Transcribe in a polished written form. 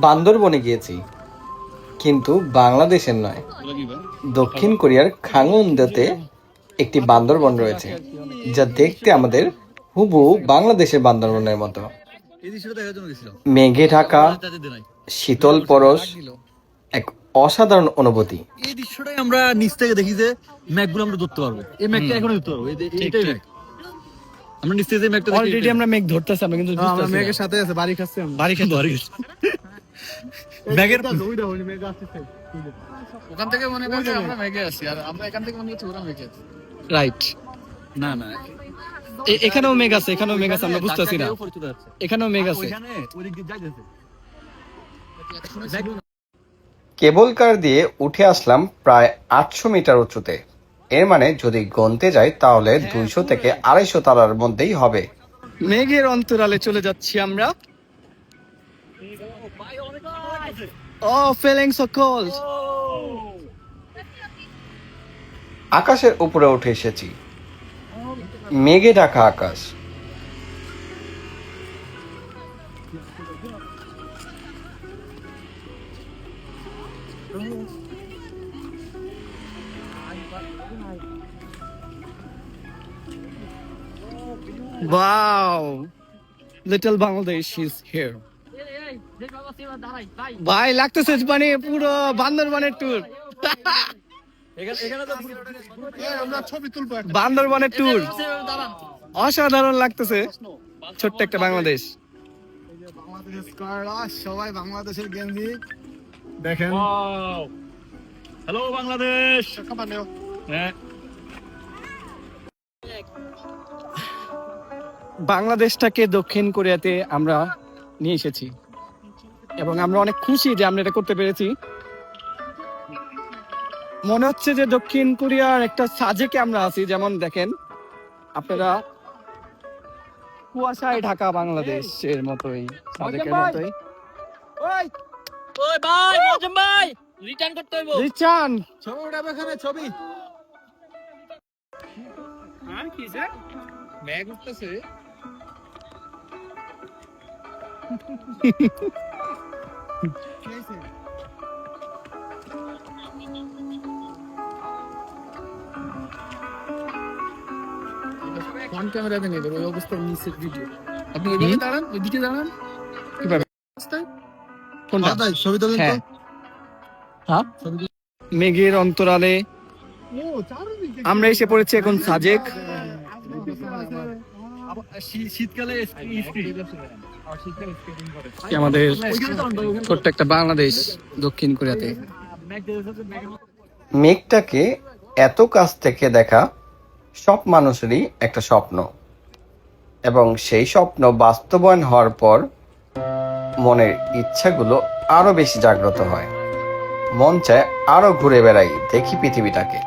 বান্দরবনে গিয়েছি, কিন্তু বাংলাদেশের নয়, দক্ষিণ কোরিয়ার খাংউন্ডতে একটি বান্দরবন রয়েছে, যা দেখতে আমাদের হুবহু বাংলাদেশের বান্দরবনের মতো। মেঘে ঢাকা, শীতল পরশ, এক অসাধারণ অনুভূতি। এই দৃশ্যটাই আমরা নিচ থেকে দেখি যে ম্যাঘগুলো আমরা ধরতে পারবো। এই ম্যাঘটা এখনো ধরতে পারবো। এটাই ম্যাঘ। আমরা নিচ থেকে যে ম্যাঘটা দেখি, অলরেডি আমরা মেঘ ধরতেছি, আমরা কিন্তু আমরা ম্যাঘের সাথে আছে, বাড়ি খাচ্ছে, বাড়ি খেতে পারি। ম্যাঘের ওখান থেকে মনে করছে আমরা মেঘে আছি, আর আমরা এখান থেকে মনে করছি ওরা মেঘে আছে। রাইট। না না, এখানেও মেঘ আছে, এখানেও মেঘ আছে, আমরা বুঝতেছি না। এখানেও মেঘ আছে। ওইখানে ওই দিক দিয়ে যাইতেছে। কেবল কার দিয়ে উঠে আসলাম প্রায় 800 মিটার উঁচুতে। এর মানে যদি গন্তে যাই তাহলে 200 থেকে 250 তলার মধ্যেই হবে। মেঘের অন্তরালে চলে যাচ্ছি আমরা। feeling so cold. আকাশের উপরে উঠে এসেছি, মেঘে ঢাকা আকাশ। Wow, little Bangladesh is here. ভাই লাগতেছে মানে পুরো বান্দরবানের ট্যুর। আমরা ছবি তুলবো। বান্দরবানের ট্যুর অসাধারণ লাগতেছে। ছোট্ট একটা বাংলাদেশ। বাংলাদেশের স্কোয়াডরা সবাই বাংলাদেশের গেঞ্জি দেখেন। হ্যালো বাংলাদেশ। হ্যাঁ, বাংলাদেশটাকে দক্ষিণ কোরিয়াতে আমরা নিয়ে এসেছি এবং আমরা অনেক খুশি যে আমরা এটা করতে পেরেছি। মনে হচ্ছে যে দক্ষিণ কোরিয়ার একটা সাজেকে আমরা আছি। যেমন দেখেন আপনারা, কুয়াশায় ঢাকা বাংলাদেশের মতোই, সাজেকের মতোই। ওই ভাই, মজম ভাই, রিটার্ন করতে হইব। রিচান ছবি উঠাবে এখানে, ছবি। হ্যাঁ কি স্যার, ম্যাগ উঠতেছে। ফ্রন্ট ক্যামেরাতে নেই, ওই অবস্থায় নিচের ভিডিও। আপনি ওইভাবে দাঁড়ান, ওই দিকে দাঁড়ান। কিভাবে? রাস্তায় কোনটা? তাই ছবি তুলেন তো। হ্যাঁ। হ্যাঁ? মেঘের অন্তরালে আমরা এসে পড়েছি এখন সাজেক। শীতকালে আমাদের ছোট্ট একটা বাংলাদেশ দক্ষিণ কোরিয়াতে। মেঘটাকে এত কাছ থেকে দেখা সব মানুষেরই একটা স্বপ্ন, এবং সেই স্বপ্ন বাস্তবায়ন হওয়ার পর মনের ইচ্ছাগুলো আরো বেশি জাগ্রত হয়। মন চায় আরো ঘুরে বেড়াই, দেখি পৃথিবীটাকে।